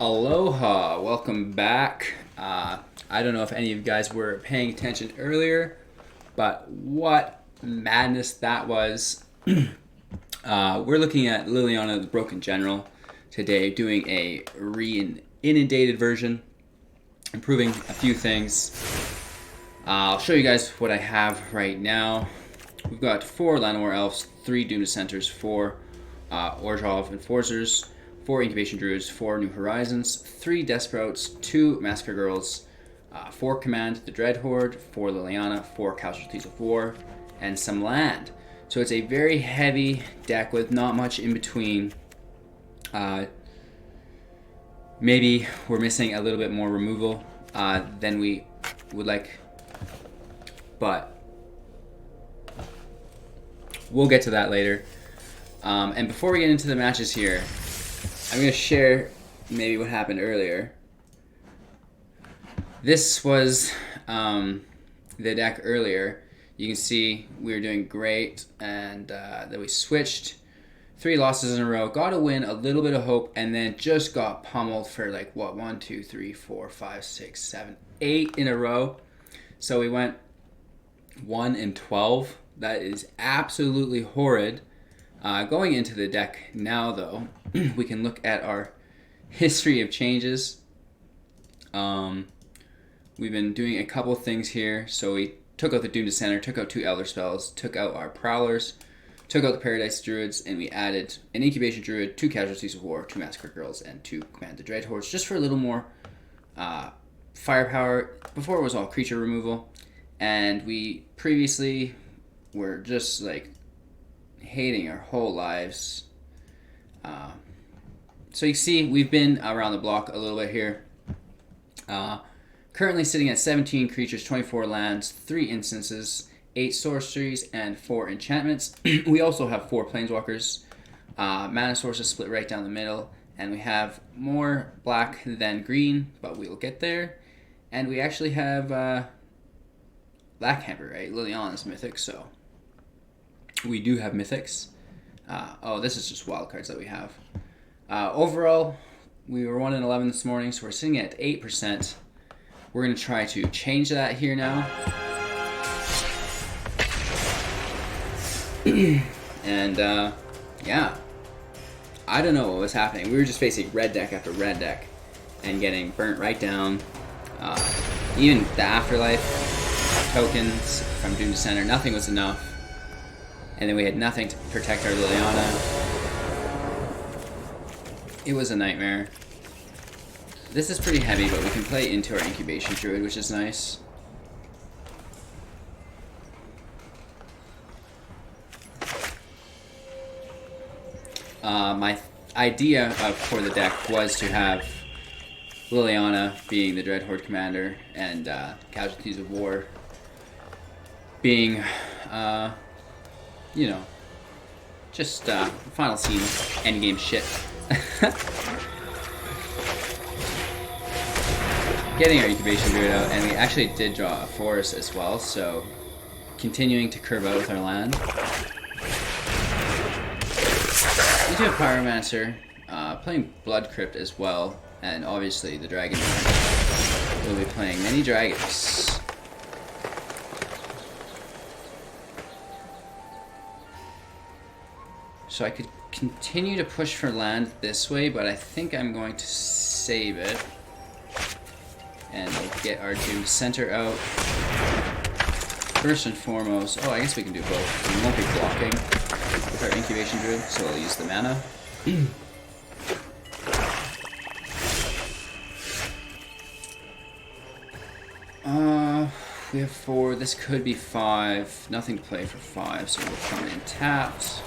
Aloha, welcome back. I don't know if any of you guys were paying attention earlier, but what madness that was. We're looking at Liliana the Broken General today, doing a re-inundated version, improving a few things. I'll show you guys what I have right now. We've got 4 Llanowar Elves, 3 Doomed Dissenters, 4 Orzhov Enforcers, 4 Incubation Druids, 4 New Horizons, 3 Deathsprouts, 2 Massacre Girls, 4 Command the Dreadhorde, 4 Liliana, 4 Casualties of War, and some land. So it's a very heavy deck with not much in between. Maybe we're missing a little bit more removal than we would like, but we'll get to that later. And before we get into the matches here, I'm going to share maybe what happened earlier. This was the deck earlier. You can see we were doing great, and then we switched 3 losses in a row, got a win, a little bit of hope, and then just got pummeled for like, what, 1, 2, 3, 4, 5, 6, 7, 8 in a row. So we went 1-12. That is absolutely horrid. Going into the deck now, though, we can look at our history of changes. We've been doing a couple things here. So we took out the Doomed Dissenter, took out 2 Elderspells, took out our Prowlers, took out the Paradise Druids, and we added an Incubation Druid, 2 Casualties of War, 2 Massacre Girls, and 2 Command the Dreadhordes, just for a little more firepower. Before it was all creature removal. And we previously were just like hating our whole lives. So you see, we've been around the block a little bit here. Currently sitting at 17 creatures, 24 lands, 3 instances, 8 sorceries, and 4 enchantments. We also have 4 planeswalkers. Mana sources split right down the middle. And we have more black than green, but we will get there. And we actually have Blackhammer, right? Liliana's mythic, so we do have mythics. This is just wildcards that we have. Overall, we were 1-11 this morning, so we're sitting at 8%. We're going to try to change that here now. And, yeah. I don't know what was happening. We were just facing red deck after red deck and getting burnt right down. Even the Afterlife tokens from Doomed Dissenter, nothing was enough. And then we had nothing to protect our Liliana. It was a nightmare. This is pretty heavy, but we can play into our Incubation Druid, which is nice. My idea for the deck was to have Liliana being the Dreadhorde commander and Casualties of War being, you know, just final scene endgame shit. Getting our Incubation Druid out, and we actually did draw a forest as well, so continuing to curve out with our land. We do have Pyromancer, playing Blood Crypt as well, and obviously the Dragon. We'll be playing many dragons. So I could continue to push for land this way, but I think I'm going to save it. And we'll get our Doomed Center out. First and foremost, I guess we can do both. We won't be blocking with our Incubation Druid, so we'll use the mana. We have 4, this could be 5. Nothing to play for 5, so we'll come in tapped.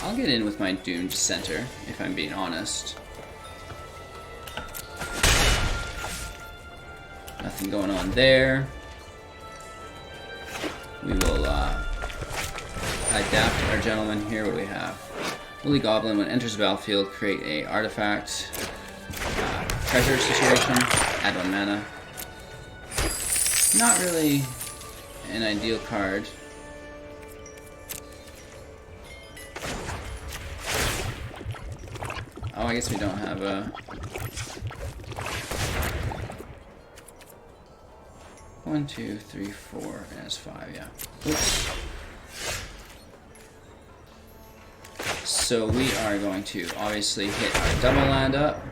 I'll get in with my Doomed Center, if I'm being honest. Nothing going on there. We will adapt our gentleman here. What do we have? Woolly Goblin, when it enters the battlefield, create a artifact. Treasure situation, add 1 mana. Not really an ideal card. Oh, I guess we don't have a... 1, 2, 3, 4, and that's 5, yeah. Oops. So we are going to obviously hit our double land up.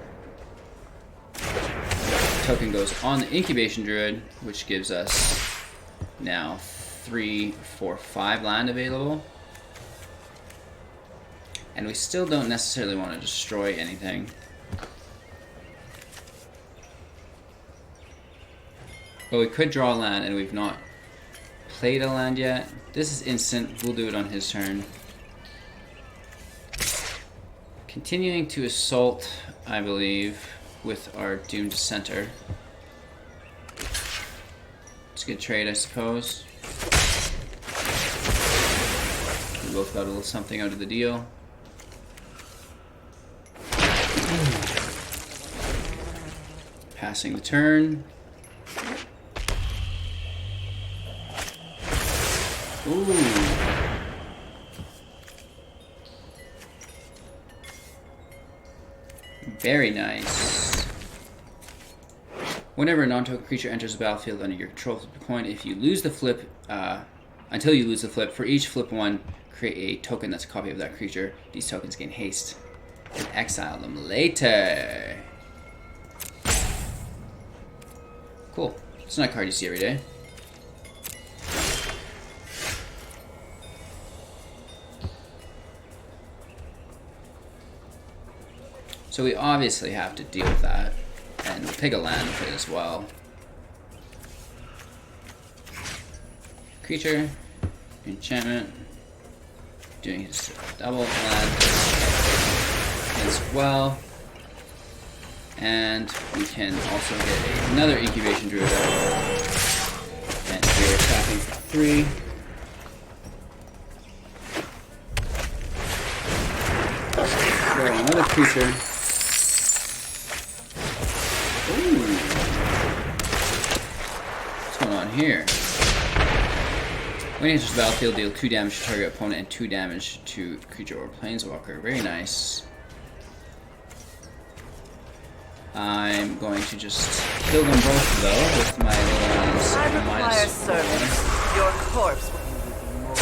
Token goes on the Incubation Druid, which gives us now 3, 4, 5 land available. And we still don't necessarily want to destroy anything. But we could draw a land, and we've not played a land yet. This is instant. We'll do it on his turn. Continuing to assault, I believe, with our Doomed Center. It's a good trade, I suppose. We both got a little something out of the deal. Passing the turn. Ooh. Very nice. Whenever a non-token creature enters the battlefield under your control, flip a coin. If you lose the flip, until you lose the flip, for each flip one, create a token that's a copy of that creature. These tokens gain haste and exile them later. Cool. It's not a card you see every day. So we obviously have to deal with that, and we'll take a land with it as well. Creature, enchantment, doing his double land as well. And we can also get another Incubation Druid out. And we're attacking for 3. Throw another creature. Ooh. What's going on here? When he enters the battlefield, deal 2 damage to target opponent and 2 damage to creature or planeswalker. Very nice. I'm going to just kill them both though with my Liliana's I require service. Your corpse will be more.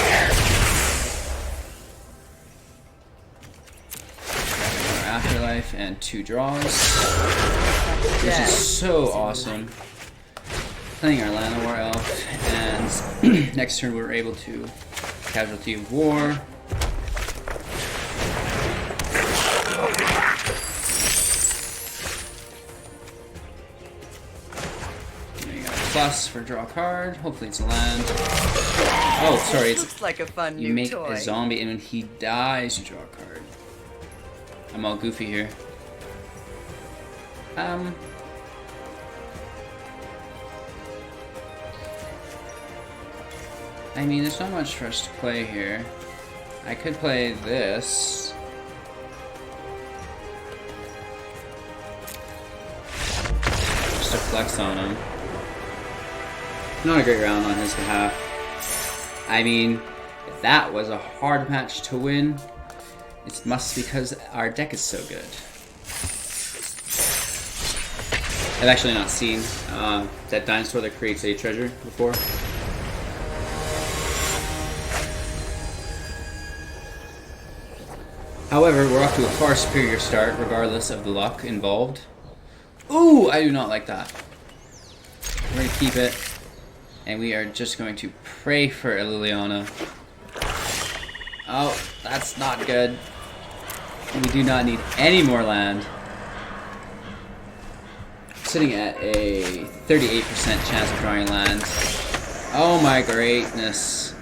Afterlife and 2 draws, which is so awesome. Playing our Llanowar Elf, and next turn we're able to Casualty of War. We got a plus for draw a card. Hopefully it's a land. Oh, sorry, it's looks like a fun you new make toy. a zombie, and when he dies, you draw a card. I'm all goofy here. I mean, there's not much for us to play here. I could play this. Just to flex on him. Not a great round on his behalf. I mean, if that was a hard match to win, it must be because our deck is so good. I've actually not seen that dinosaur that creates a treasure before. However, we're off to a far superior start, regardless of the luck involved. Ooh, I do not like that. We're going to keep it, and we are just going to pray for a Liliana. Oh, that's not good. We do not need any more land. Sitting at a 38% chance of drawing land. Oh my greatness.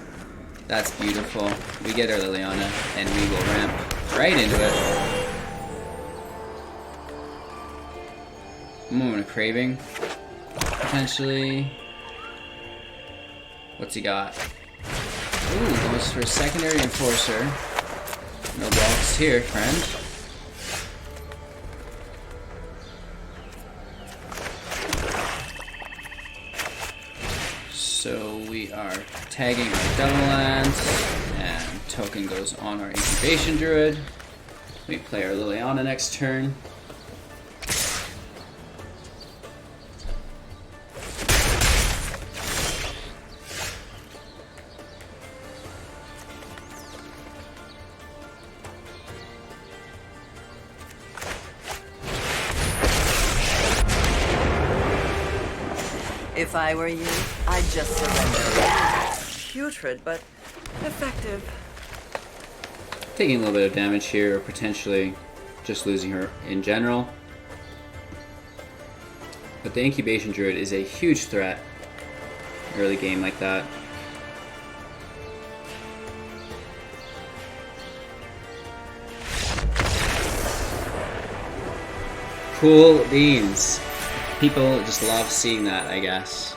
That's beautiful. We get our Liliana, and we will ramp right into it. Moment of craving. Potentially. What's he got? Ooh, goes for a secondary enforcer. No blocks here, friend. So we we are tagging our double lands, and token goes on our Incubation Druid. We play our Liliana next turn. If I were you, I'd just surrender. Putrid, but effective. Taking a little bit of damage here, or potentially just losing her in general. But the Incubation Druid is a huge threat early game like that. Cool beans. People just love seeing that, I guess.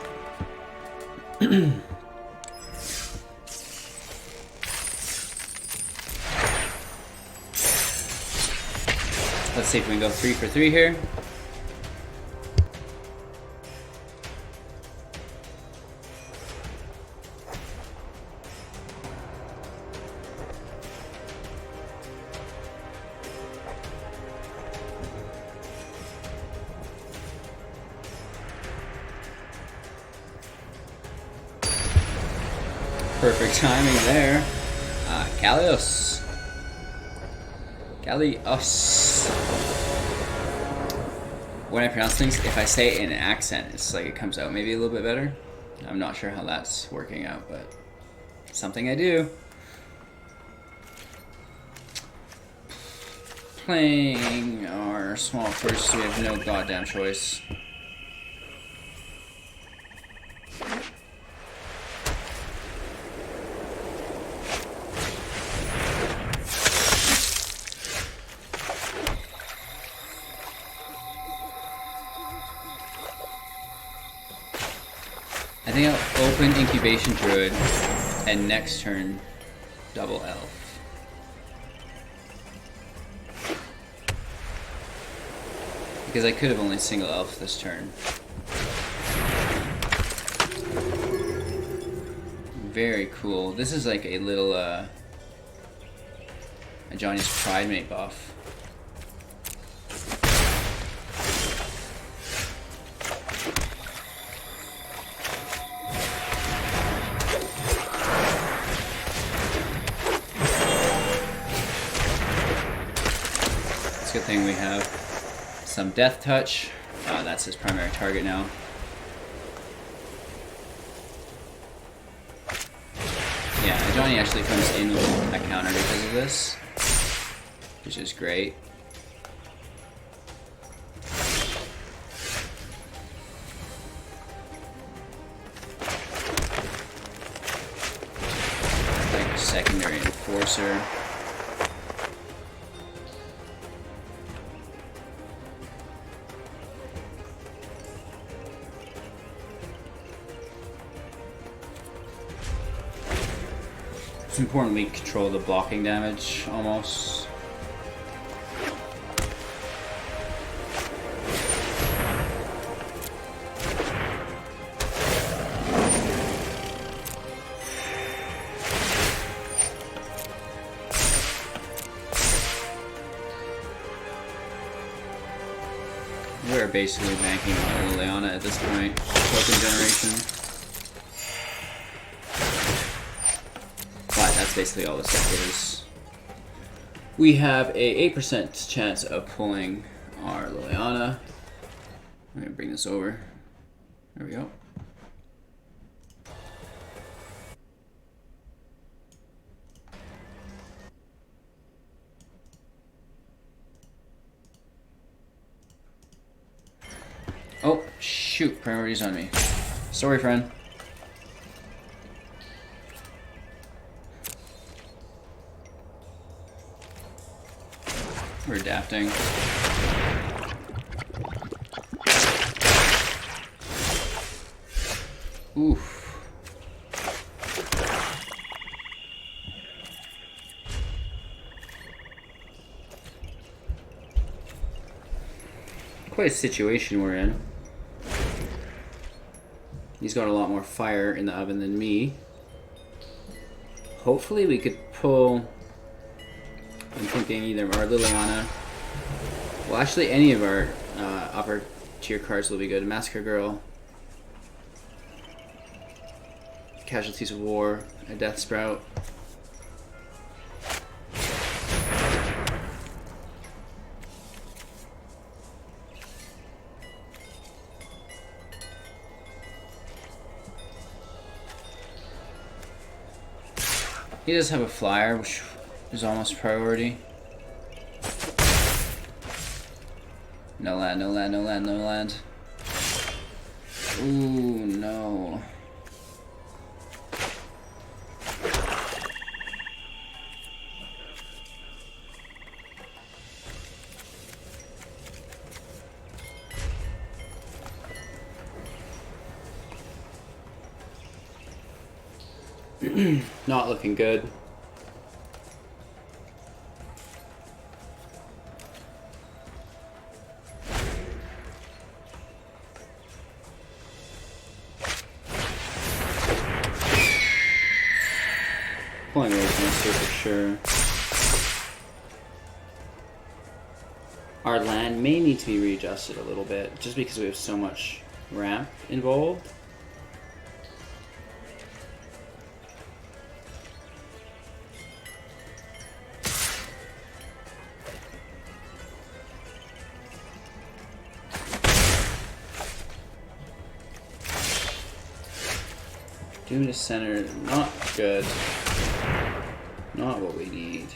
Let's see if we can go 3 for 3 here. Perfect timing there. Gallios. When I pronounce things, if I say it in an accent, it's like it comes out maybe a little bit better. I'm not sure how that's working out, but something I do. Playing our small first, we have no goddamn choice. I think I'll open Incubation Druid and next turn double elf. Because I could have only single elf this turn. Very cool. This is like a little a Johnny's Pridemate buff. Good thing we have some Death Touch. That's his primary target now. Yeah, Johnny actually comes in with a counter because of this, which is great. Like a secondary Enforcer. It's important we control the blocking damage, almost. We're basically banking on Liliana at this point. Token generation. That's basically all this deck is. We have a 8% chance of pulling our Liliana. I'm gonna bring this over. There we go. Oh, shoot, priorities on me. Sorry, friend. We're adapting. Oof. Quite a situation we're in. He's got a lot more fire in the oven than me. Hopefully we could pull... I'm thinking either our Liliana... Well, actually any of our upper tier cards will be good. Massacre Girl. Casualties of War. A Deathsprout. He does have a flyer, which is almost priority. No land, no land, no land, no land. Ooh, no. Not looking good. Pulling away from this here for sure. Our land may need to be readjusted a little bit, just because we have so much ramp involved. Doom to center, not good. Not what we need.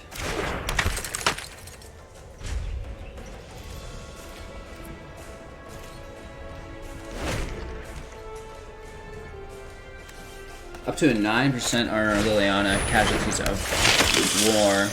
Up to a 9% on our Liliana, Casualties of War.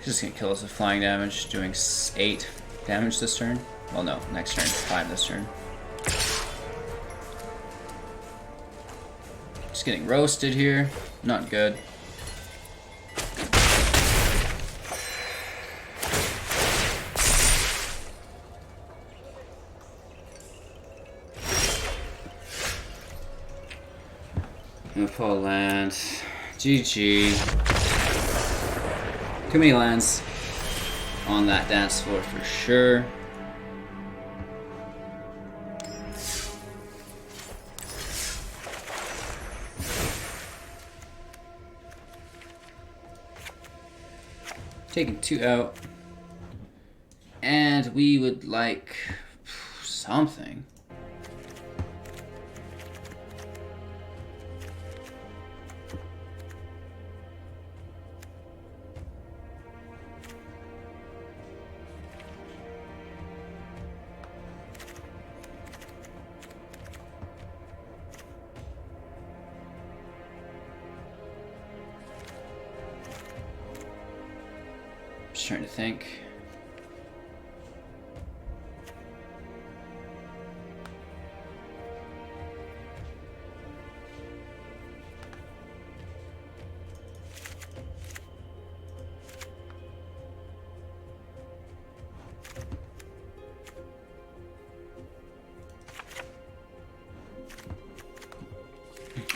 Just gonna kill us with flying damage, doing 8 damage this turn. Well, no, next turn, 5 this turn. Just getting roasted here, not good. I'm gonna pull a land. GG. Too many lands on that dance floor for sure. Taking 2 out. And we would like something. Just trying to think.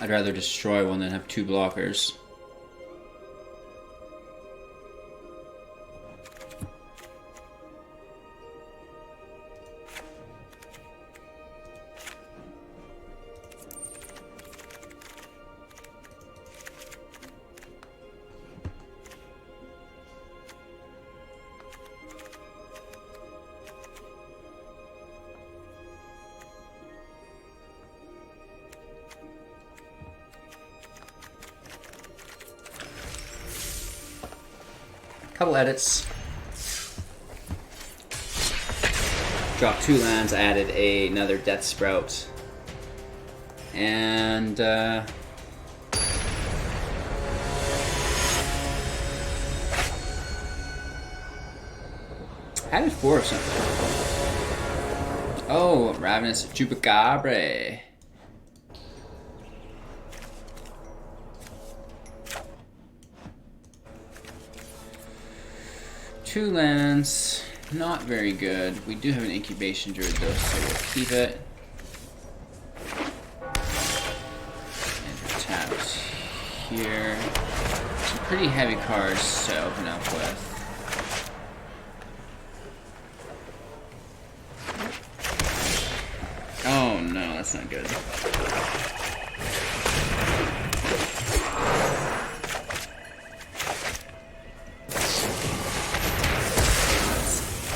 I'd rather destroy one than have 2 blockers. Couple edits. Dropped 2 lands, added another Deathsprout. And added 4 of something. Oh, Ravenous Chupacabra. Two lands, not very good. We do have an Incubation Druid though, so we'll keep it. And we're tapped here. Some pretty heavy cards to open up with. Oh no, that's not good.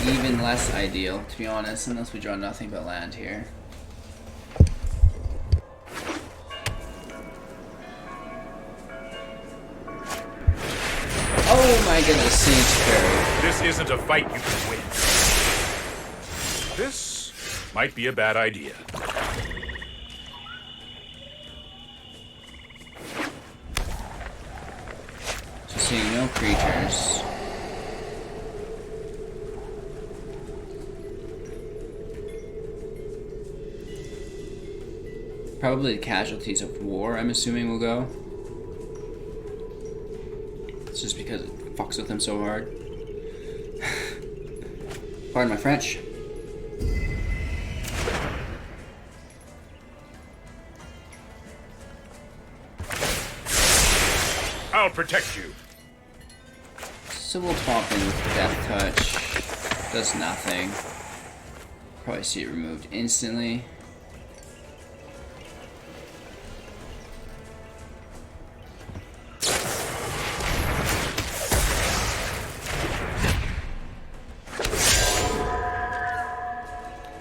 Even less ideal, to be honest, unless we draw nothing but land here. Oh my goodness, Saint's Fairy. This isn't a fight you can win. This might be a bad idea. So seeing no creatures. Probably the Casualties of War, I'm assuming, will go. It's just because it fucks with them so hard. Pardon my French. I'll protect you. So we'll pop in with Death Touch. Does nothing. Probably see it removed instantly.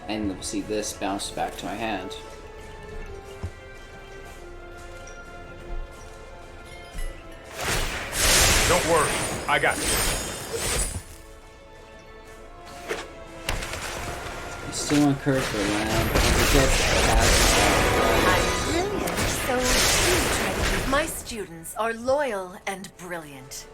And we'll see this bounce back to my hand. Don't worry, I got you. Still on curve for land. I'm brilliant, so do try to keep. My students are loyal and brilliant.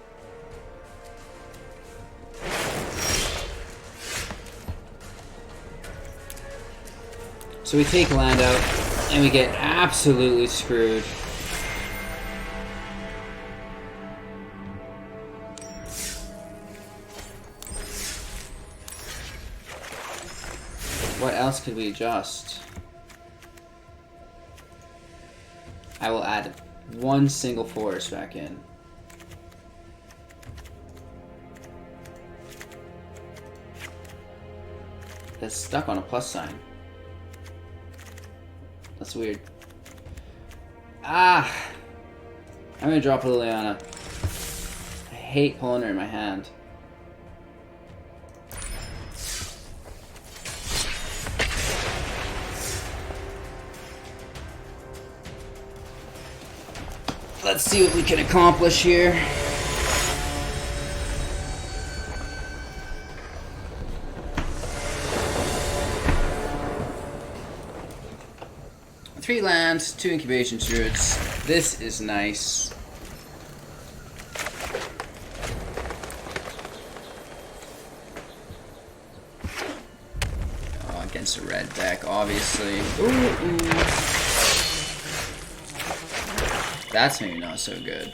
So we take land out, and we get absolutely screwed. What else could we adjust? I will add one single forest back in. It's stuck on a plus sign. That's weird. Ah! I'm gonna drop a Liliana. I hate pulling her in my hand. Let's see what we can accomplish here. Three lands, two Incubation Druids. This is nice. Oh, against a red deck, obviously. Ooh. That's maybe not so good.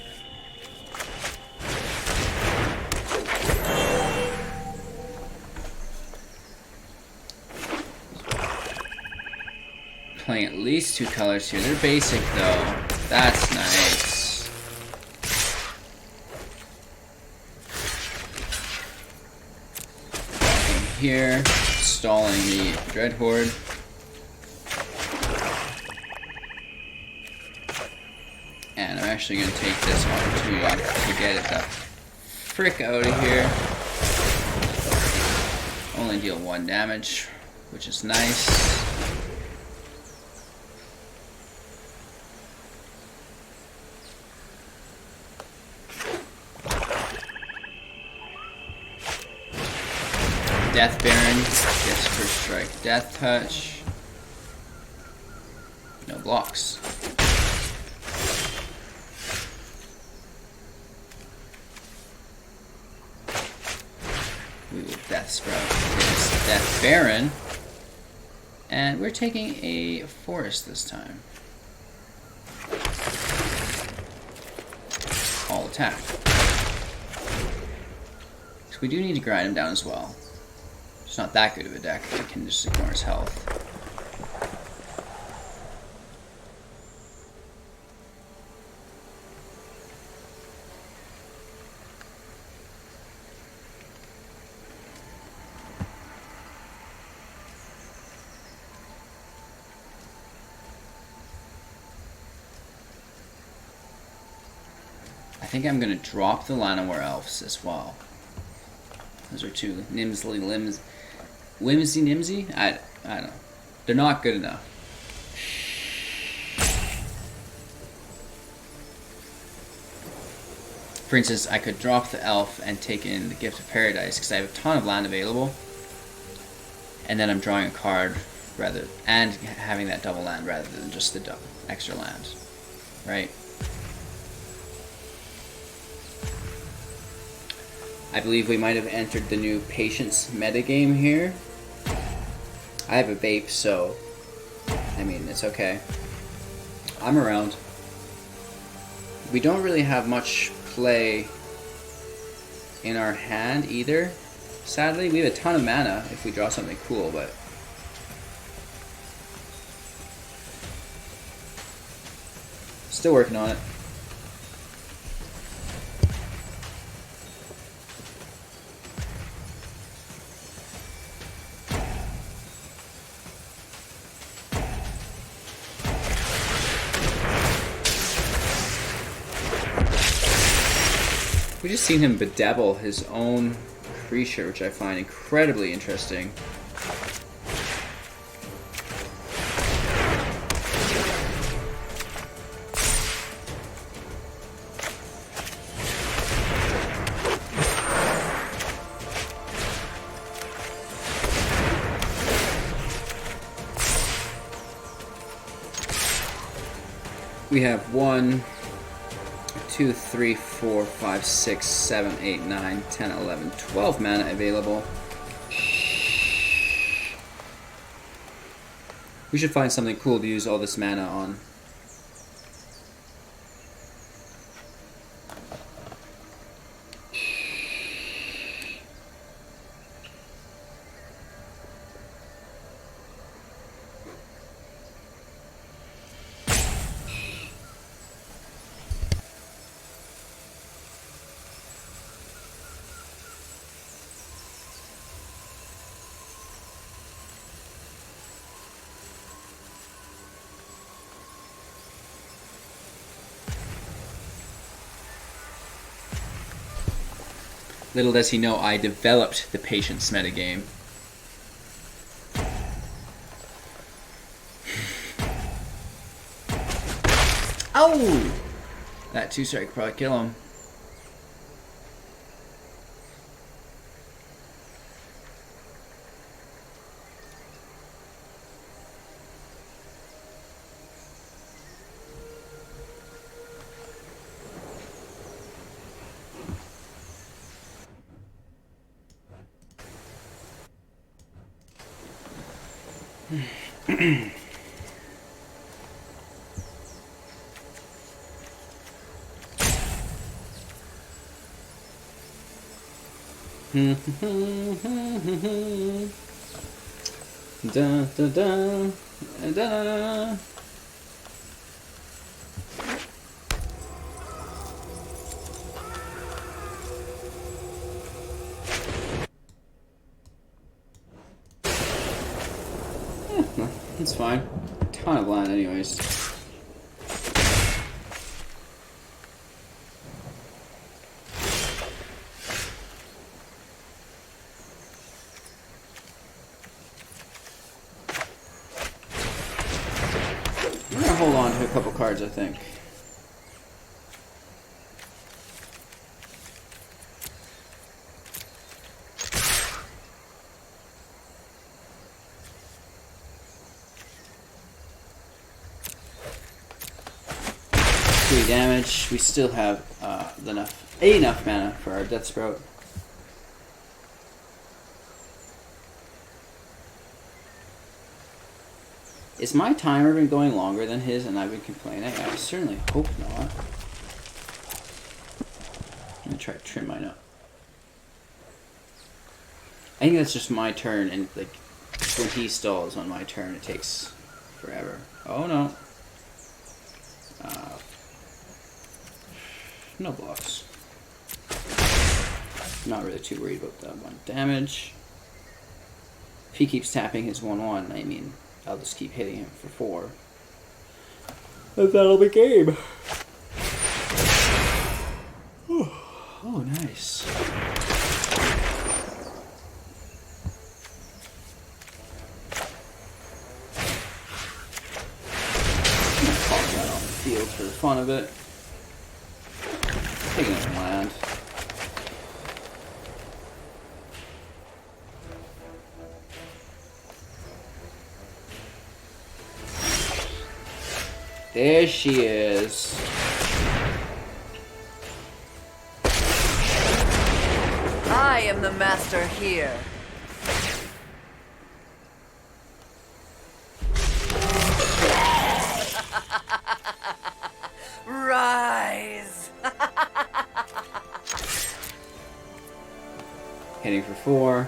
Playing at least two colors here. They're basic though. That's nice. And here, stalling the Dreadhorde. And I'm actually going to take this opportunity to get it the frick out of here. Only deal 1 damage, which is nice. Death Baron gets first strike, Death Touch. No blocks. We will Deathsprout against Death Baron. And we're taking a forest this time. All attack. So we do need to grind him down as well. It's not that good of a deck. We can just ignore his health. I think I'm going to drop the Llanowar Elves as well. Those are two Nimsley limbs. Whimsy Nimsy? I don't know. They're not good enough. For instance, I could drop the Elf and take in the Gift of Paradise because I have a ton of land available. And then I'm drawing a card and having that double land rather than just the extra land. Right? I believe we might have entered the new Patience metagame here. I have a vape, so I mean, it's okay. I'm around. We don't really have much play in our hand either. Sadly, we have a ton of mana if we draw something cool, but still working on it. We just seen him bedevil his own creature, which I find incredibly interesting. We have 1, 2, 3, 4, 5, 6, 7, 8, 9, 10, 11, 12 mana available. We should find something cool to use all this mana on. Little does he know I developed the Patience metagame. Ow! That 2-strike could probably kill him. Da, da, da, da, da. It's fine. Ton of land anyways. I'm gonna hold on to a couple cards, I think. Damage. We still have enough mana for our Deathsprout. Is my timer been going longer than his and I've been complaining? I certainly hope not. I'm gonna try to trim mine up. I think that's just my turn, and like when he stalls on my turn, it takes forever. Oh no. No blocks. Not really too worried about that one. Damage. If he keeps tapping his 1/1, I mean, I'll just keep hitting him for 4. And that'll be game. Oh, nice. I'm gonna pop that on the field for the fun of it. Taking it land. There she is. I am the master here. Rise. Hitting for 4.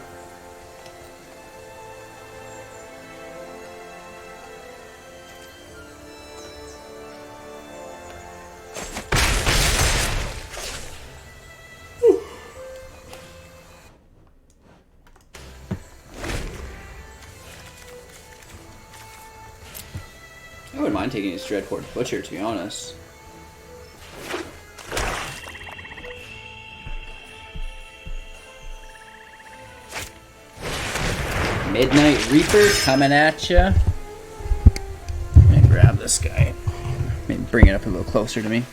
I wouldn't mind taking his Dreadhorde Butcher, to be honest. Midnight Reaper coming at ya. I'm gonna grab this guy. Maybe bring it up a little closer to me.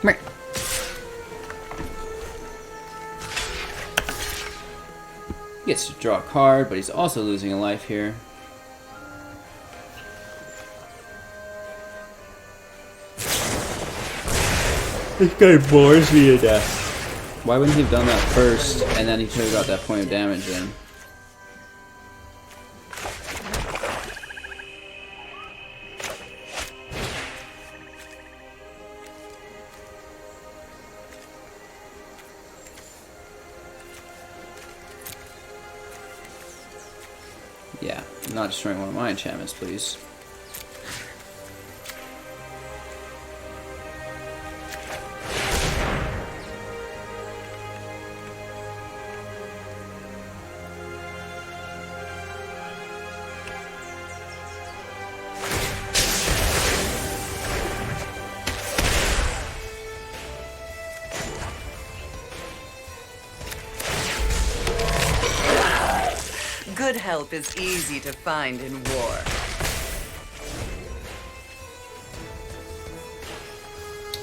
Come here. Gets to draw a card, but he's also losing a life here. This guy bores me to death. Why wouldn't he have done that first, and then he should have got that point of damage in? Yeah, not destroying one of my enchantments, please. Good help is easy to find in war.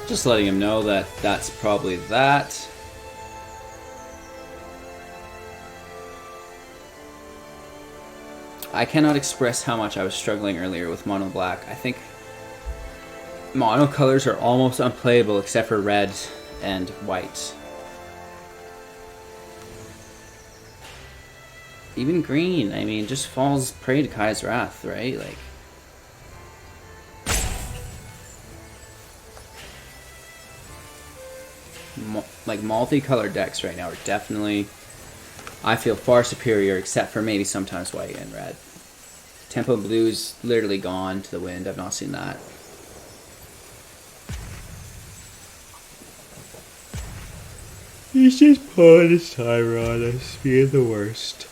Just letting him know that that's probably that. I cannot express how much I was struggling earlier with mono black. I think mono colors are almost unplayable except for red and white. Even green, I mean, just falls prey to Kai's Wrath, right? Like multicolored decks right now are definitely, I feel, far superior, except for maybe sometimes white and red. Tempo Blue's literally gone to the wind. I've not seen that. He's just pulling his timer on us, being the worst.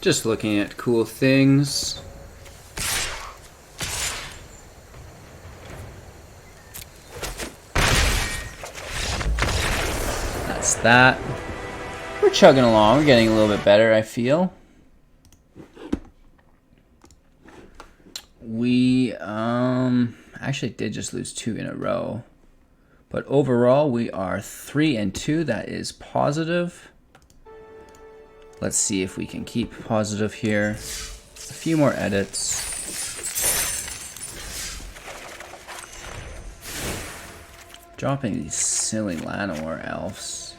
Just looking at cool things. That's that. We're chugging along. We're getting a little bit better, I feel. We actually did just lose 2 in a row. But overall, we are 3-2. That is positive. Let's see if we can keep positive here. A few more edits. Dropping these silly Llanowar elves.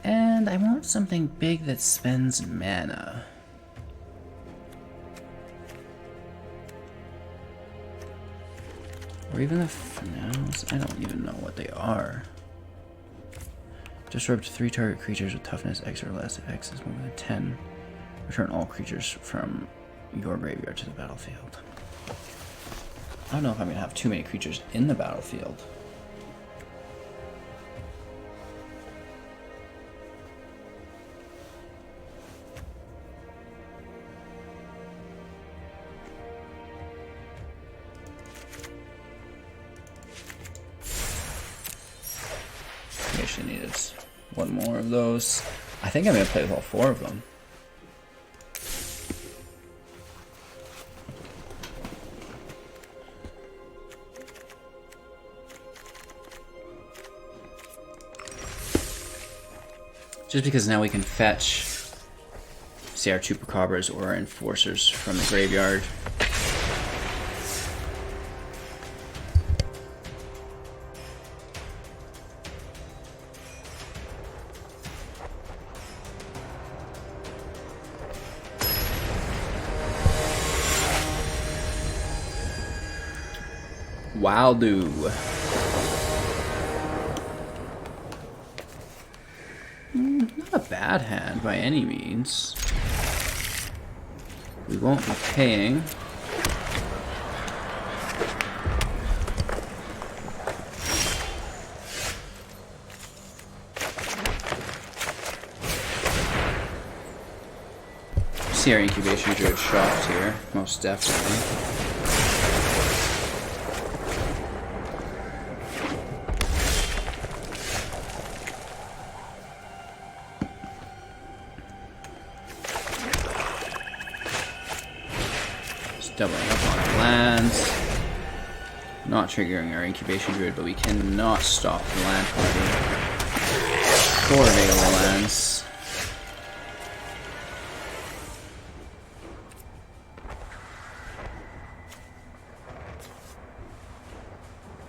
And I want something big that spends mana. Or even the finales. I don't even know what they are. Disrupt 3 target creatures with toughness X or less. X is more than 10. Return all creatures from your graveyard to the battlefield. I don't know if I'm going to have too many creatures in the battlefield. Actually needed one more of those. I think I'm going to play with all 4 of them. Just because now we can fetch, say, our Chupacabras or our Enforcers from the graveyard. Waldo. Not a bad hand by any means. We won't be paying. See our Incubation Druid shocked here, most definitely. Doubling up on our lands. Not triggering our Incubation Druid, but we cannot stop the land party. 4 available lands.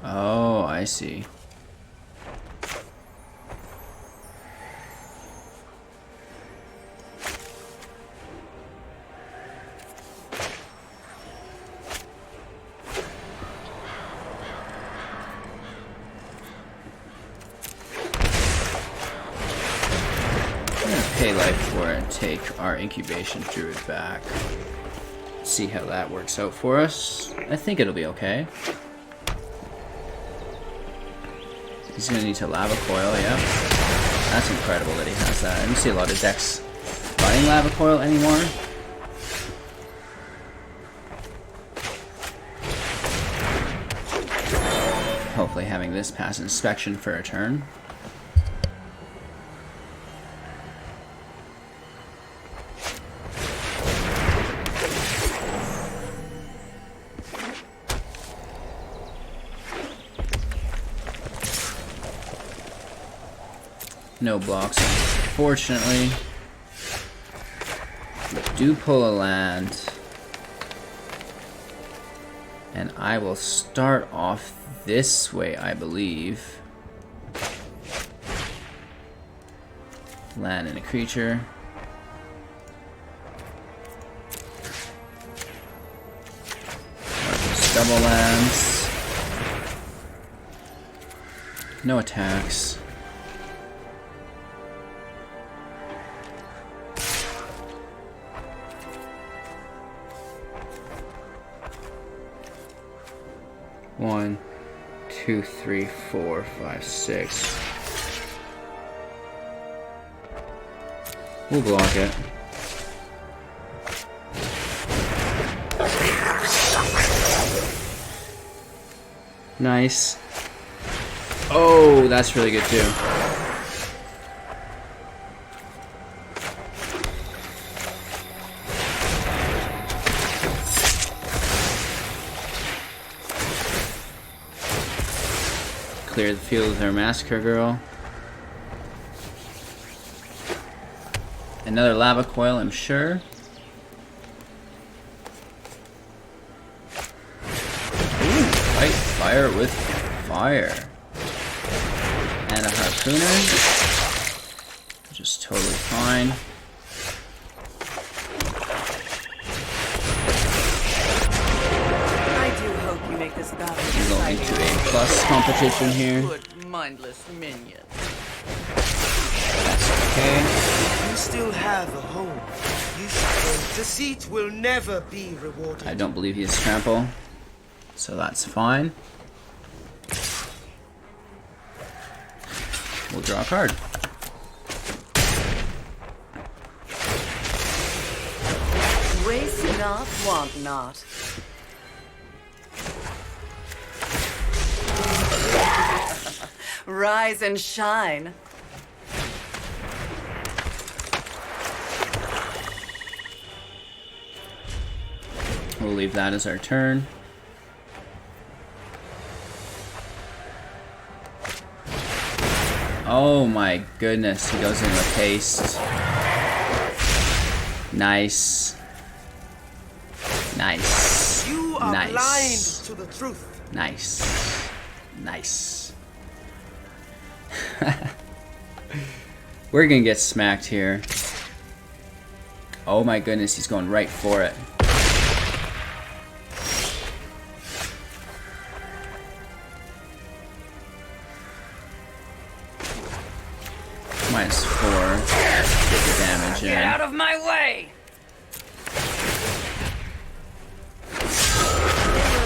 Oh, I see. Pay life for it and take our Incubation Druid back. See how that works out for us. I think it'll be okay. He's gonna need to Lava Coil, yeah. That's incredible that he has that. I don't see a lot of decks running Lava Coil anymore. Hopefully having this pass inspection for a turn. No blocks, unfortunately. We do pull a land. And I will start off this way, I believe. Land and a creature. Double lands. No attacks. One, two, three, four, five, six. We'll block it. Nice. Oh, that's really good too. Clear the field with our Massacre Girl. Another lava coil, I'm sure. Ooh, fight fire with fire. And a harpooner, which is totally fine. I do hope you make this battle We're going into a plus competition here. good, mindless minion. That's okay. You still have a home. You should go. Deceit will never be rewarded. I don't believe he has trample, so that's fine. We'll draw a card. Waste not, want not. Rise and shine. We'll leave that as our turn. Oh my goodness, he goes in with haste. Nice. Nice. You are Nice. blind to the truth. Nice. Nice. We're gonna get smacked here. Oh my goodness, he's going right for it. -4. Get the damage in. Get out of my way!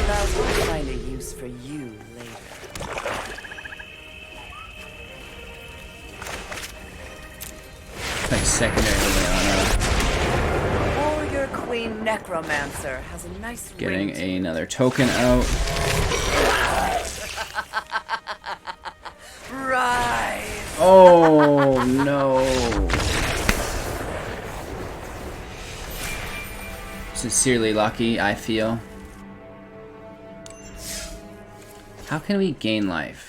I'll find a use for you later. Like secondary Liliana. Or your queen necromancer has a nice Getting ring to another token out. rise. Oh no. Sincerely lucky, I feel. How can we gain life?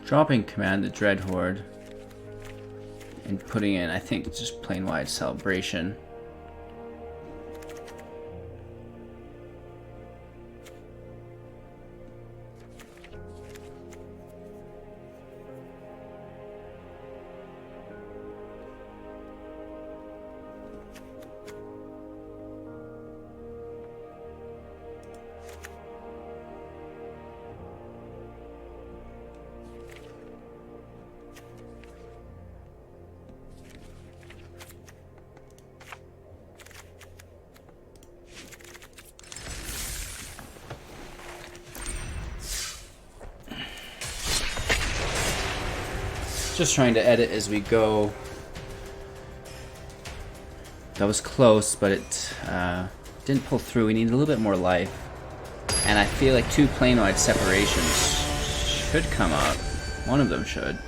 Dropping command the Dreadhorde and putting in, I think, just Planewide Celebration. Just trying to edit as we go. That was close, but it didn't pull through. We need a little bit more life. And I feel like 2 Planewide Separations should come up. One of them should.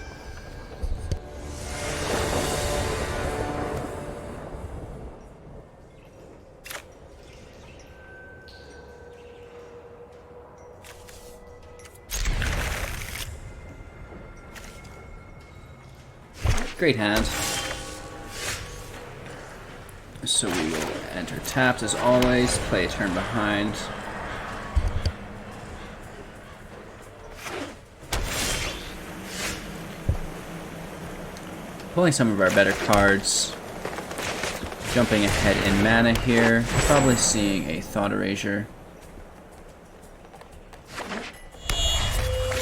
Great hand. So we will enter tapped as always, play a turn behind. Pulling some of our better cards. Jumping ahead in mana here. Probably seeing a Thought Erasure.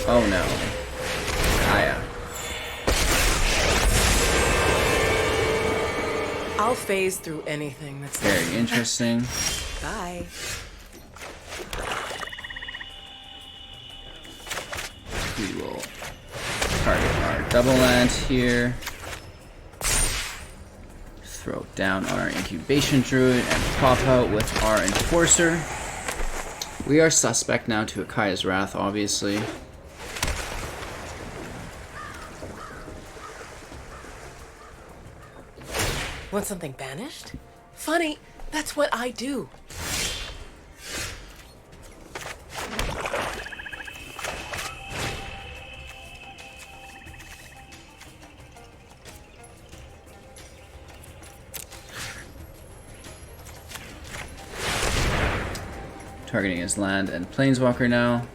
Oh no. Gaia. I'll phase through anything that's Very interesting. Bye. We will target our double land here. Throw down our Incubation Druid and pop out with our Enforcer. We are suspect now to Akaya's Wrath, obviously. Want something banished? Funny, that's what I do. Targeting his land and Planeswalker now.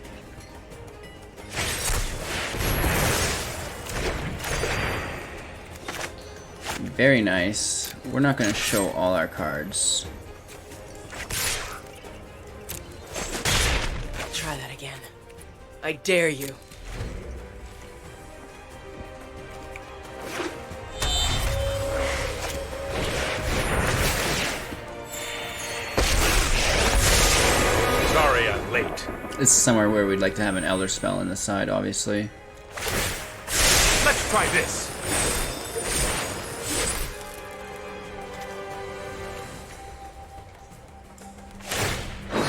Very nice. We're not going to show all our cards. Try that again. I dare you. Sorry I'm late. This is somewhere where we'd like to have an Elderspell on the side, obviously. Let's try this.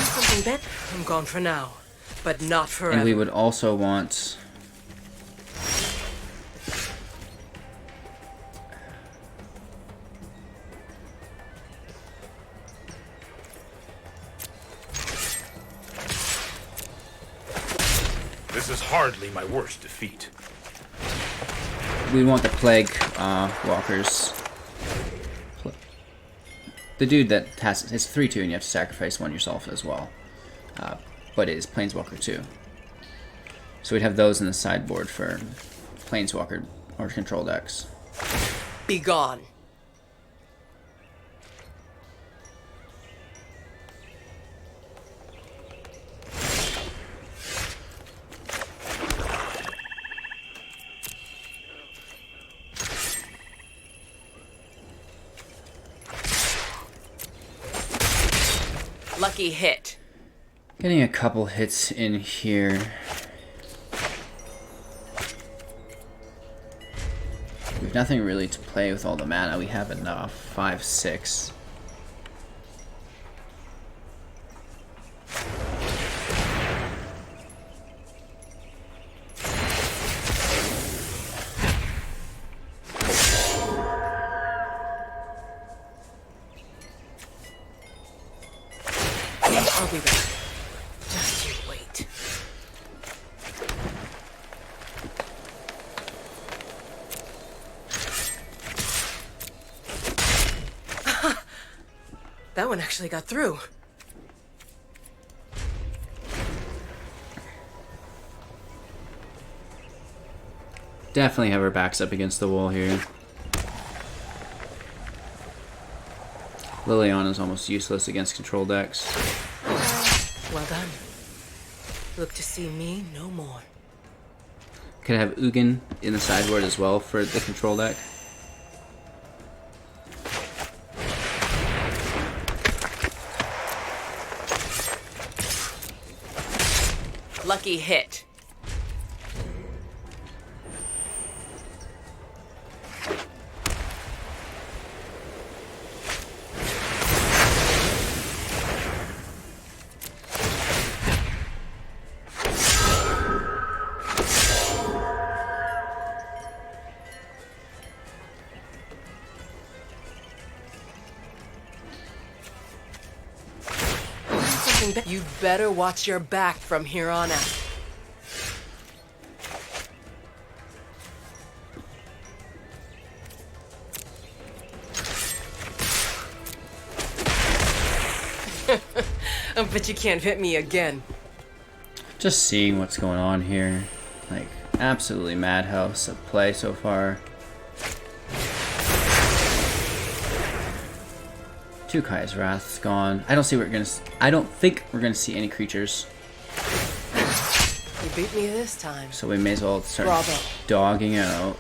Something better? I'm gone for now, but not forever. And we would also want... This is hardly my worst defeat. We want the Plague Walkers. The dude that has... It's 3/2 and you have to sacrifice one yourself as well. But it is Planeswalker too. So we'd have those in the sideboard for Planeswalker or control decks. Be gone. Lucky hit. Getting a couple hits in here. We've nothing really to play with all the mana. We have enough. 5, 6. I'll be back. Just you wait. That one actually got through. Definitely have our backs up against the wall here. Liliana's almost useless against control decks. Well done. Look to see me no more. Could have Ugin in the sideboard as well for the control deck. Lucky hit. Something that you'd better watch your back from here on out. But you can't hit me again. Just seeing what's going on here. Like, absolutely madhouse of play so far. Tukai's Wrath's gone. I don't think we're gonna see any creatures. You beat me this time. So we may as well start Bravo. dogging out.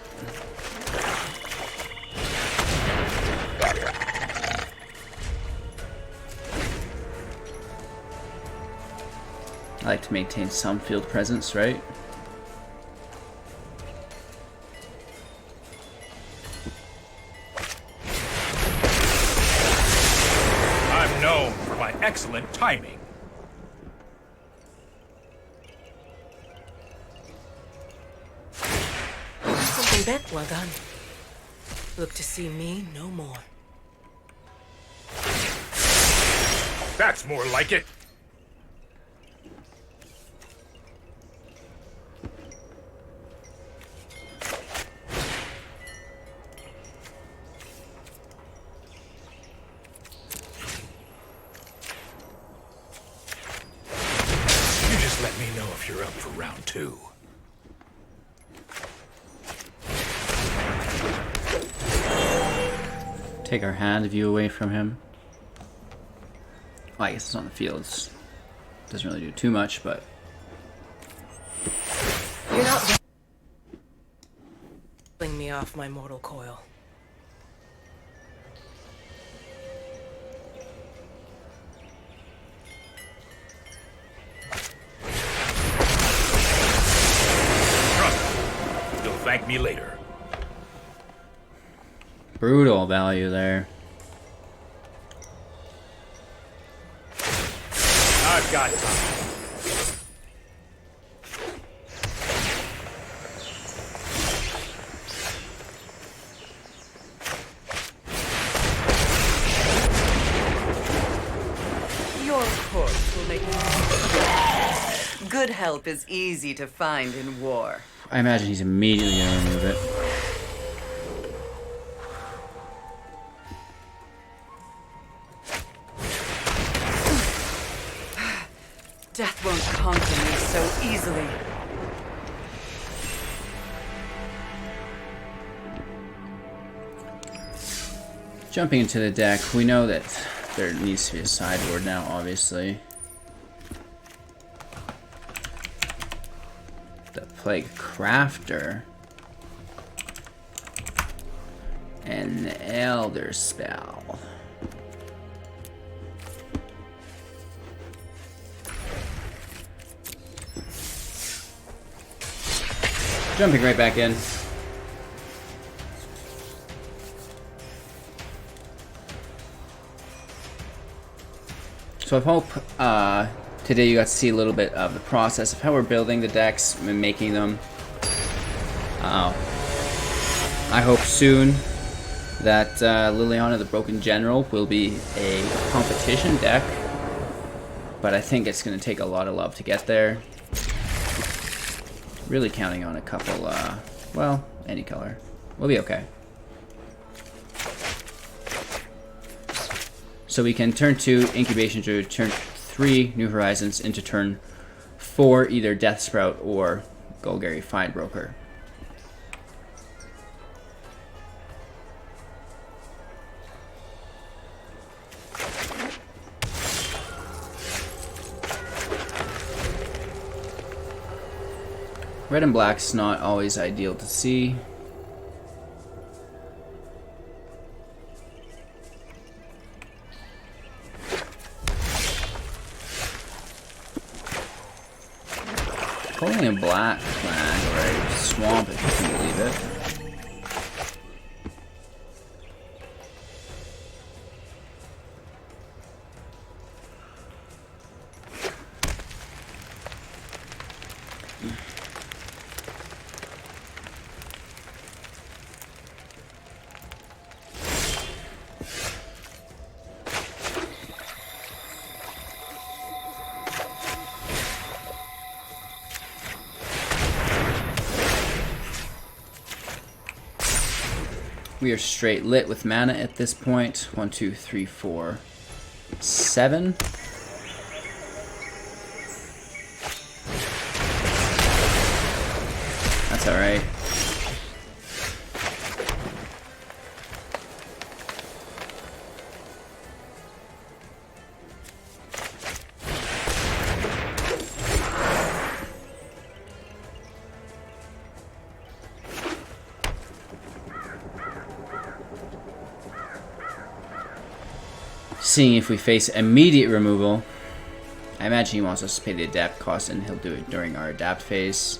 I like to maintain some field presence, right? I'm known for my excellent timing. Something bent. Well done. Look to see me no more. That's more like it. You just let me know if you're up for round 2. Take our hand view away from him. Well, I guess it's on the fields. Doesn't really do too much, but You're not pulling me off my mortal coil. Trust me, you'll thank me later. brutal value there. I've got time. Your corpse will make me. Good help is easy to find in war. I imagine he's immediately going to remove it. Death won't conquer me so easily. Jumping into the deck, we know that there needs to be a sideboard now, obviously. The Plaguecrafter. And the Elderspell. Jumping right back in. So I hope today you got to see a little bit of the process of how we're building the decks and making them. I hope soon that Liliana the Broken General will be a competition deck, but I think it's going to take a lot of love to get there. Really counting on a couple, well, any color. We'll be okay. So we can turn 2 Incubation Druid, turn 3 New Horizons into turn 4 either Deathsprout or Golgari Findbroker. Red and black's not always ideal to see. Pulling a black flag or a swamp, if you can believe it. We are straight lit with mana at this point. 1, 2, 3, 4, 7. That's alright. Seeing if we face immediate removal. I imagine he wants us to pay the adapt cost, and he'll do it during our adapt phase.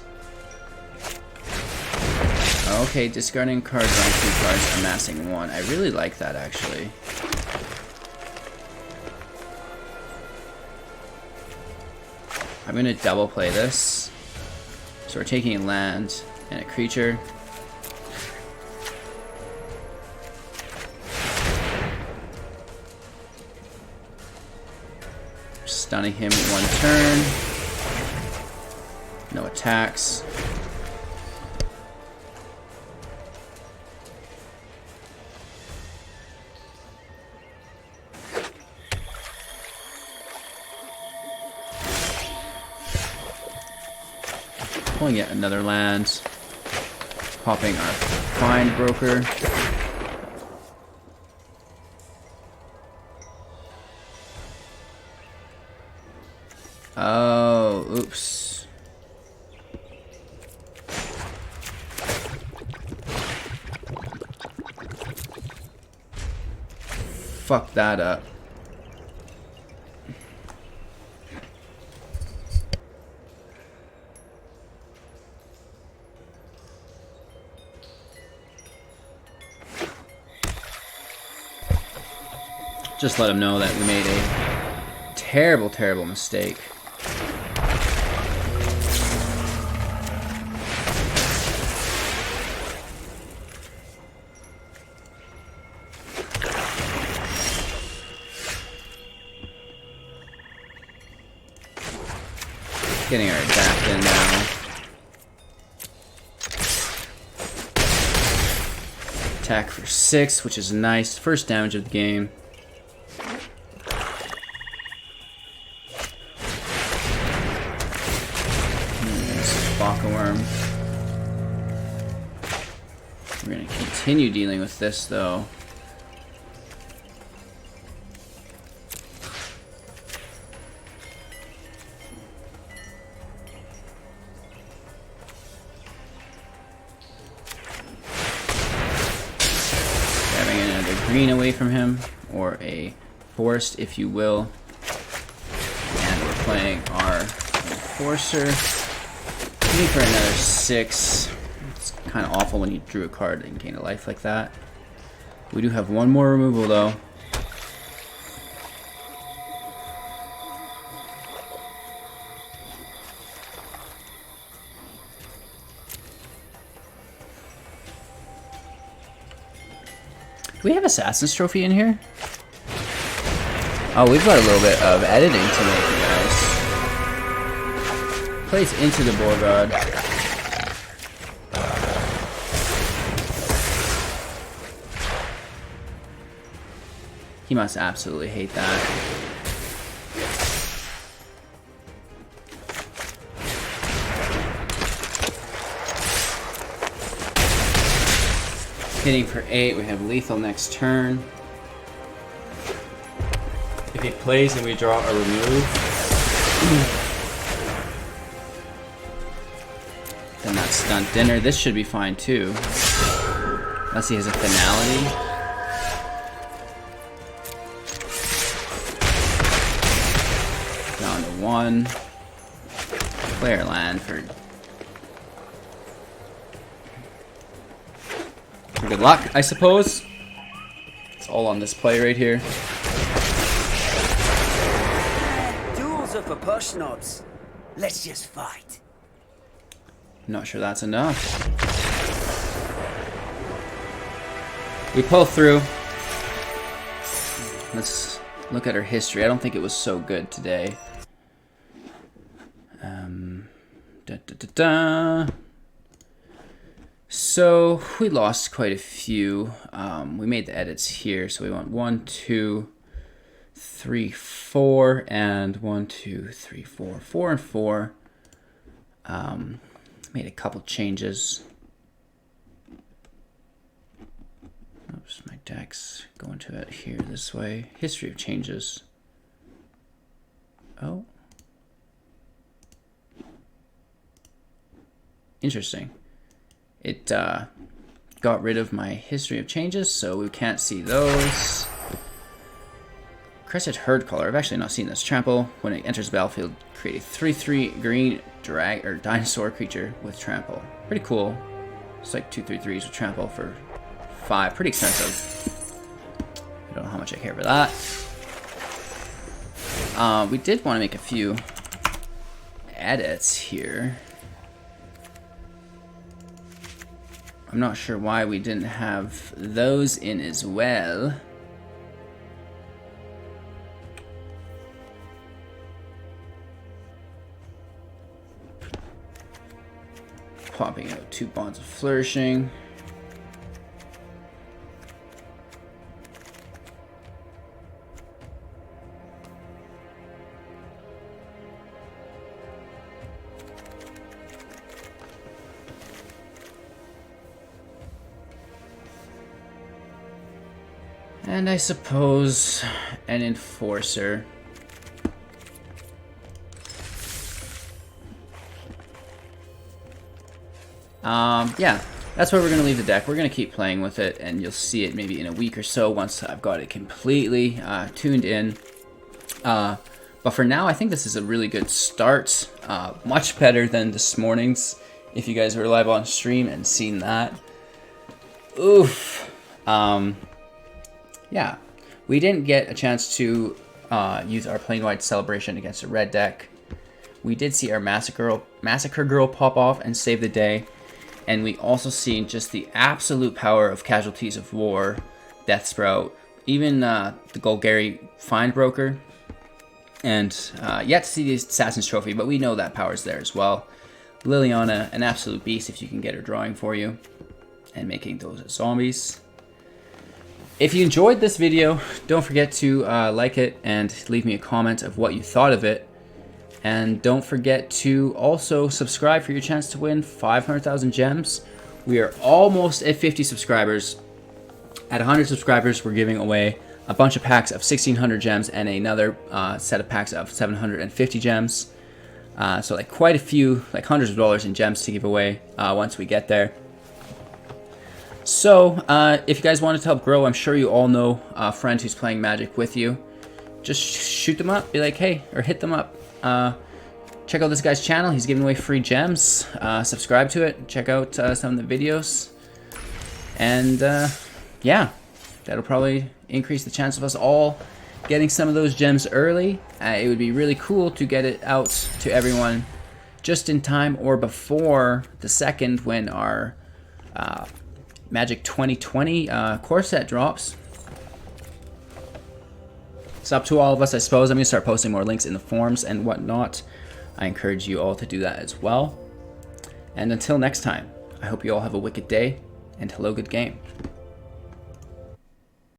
Okay, discarding cards on 2 cards, amassing 1. I really like that, actually. I'm going to double play this. So we're taking a land and a creature. Stunning him 1 turn. No attacks. Pulling yet another land. Popping our Findbroker. Oh, oops. Fuck that up. Just let him know that we made a terrible, terrible mistake. Getting our adapt in now. Attack for 6, which is nice. First damage of the game. Worm. We're going to continue dealing with this, though. Having another green away from him, or a forest, if you will. And we're playing our Enforcer. Looking for another 6. It's kind of awful when you drew a card and gain a life like that. We do have 1 more removal, though. Do we have Assassin's Trophy in here? Oh, we've got a little bit of editing to make, you guys. Plays into the Borgard. He must absolutely hate that. Hitting for 8, we have lethal next turn. If he plays and we draw a remove. Then that's stunt dinner. This should be fine too. Unless he has a finality. Down to 1. Player land for good luck, I suppose. It's all on this play right here. Duels are for push snobs. Let's just fight. Not sure that's enough. We pull through. Let's look at her history. I don't think it was so good today. So we lost quite a few. We made the edits here, so we went 1, 2, 3, 4, and 1, 2, 3, 4, 4 and 4. Made a couple changes. Oops, my deck's going to it here this way. History of changes. Oh. Interesting. It got rid of my history of changes, so we can't see those. Crested Herd Color. I've actually not seen this. Trample. When it enters the battlefield, create a 3/3 green dinosaur creature with trample. Pretty cool. It's like 2 3/3s with trample for 5. Pretty expensive. I don't know how much I care for that. We did want to make a few edits here. I'm not sure why we didn't have those in as well. Popping out 2 Bonds of Flourishing. And I suppose an Enforcer. Yeah, that's where we're going to leave the deck. We're going to keep playing with it, and you'll see it maybe in a week or so once I've got it completely tuned in. But for now, I think this is a really good start. Much better than this morning's, if you guys were live on stream and seen that. Oof. Yeah, we didn't get a chance to use our Planewide Celebration against a red deck. We did see our Massacre Girl pop off and save the day. And we also seen just the absolute power of Casualties of War, Deathsprout, even the Golgari Findbroker. And yet to see the Assassin's Trophy, but we know that power's there as well. Liliana, an absolute beast if you can get her drawing for you. And making those zombies. If you enjoyed this video, don't forget to like it and leave me a comment of what you thought of it. And don't forget to also subscribe for your chance to win 500,000 gems. We are almost at 50 subscribers. At 100 subscribers, we're giving away a bunch of packs of 1,600 gems and another set of packs of 750 gems. So like quite a few, like hundreds of dollars in gems to give away once we get there. So if you guys wanted to help grow, I'm sure you all know a friend who's playing Magic with you. Just shoot them up, be like, hey, or hit them up. Check out this guy's channel. He's giving away free gems. Subscribe to it. Check out some of the videos. And yeah, that'll probably increase the chance of us all getting some of those gems early. It would be really cool to get it out to everyone just in time or before the 2nd when our Magic 2020 core set drops. It's up to all of us, I suppose. I'm going to start posting more links in the forums and whatnot. I encourage you all to do that as well. And until next time, I hope you all have a wicked day, and hello, good game.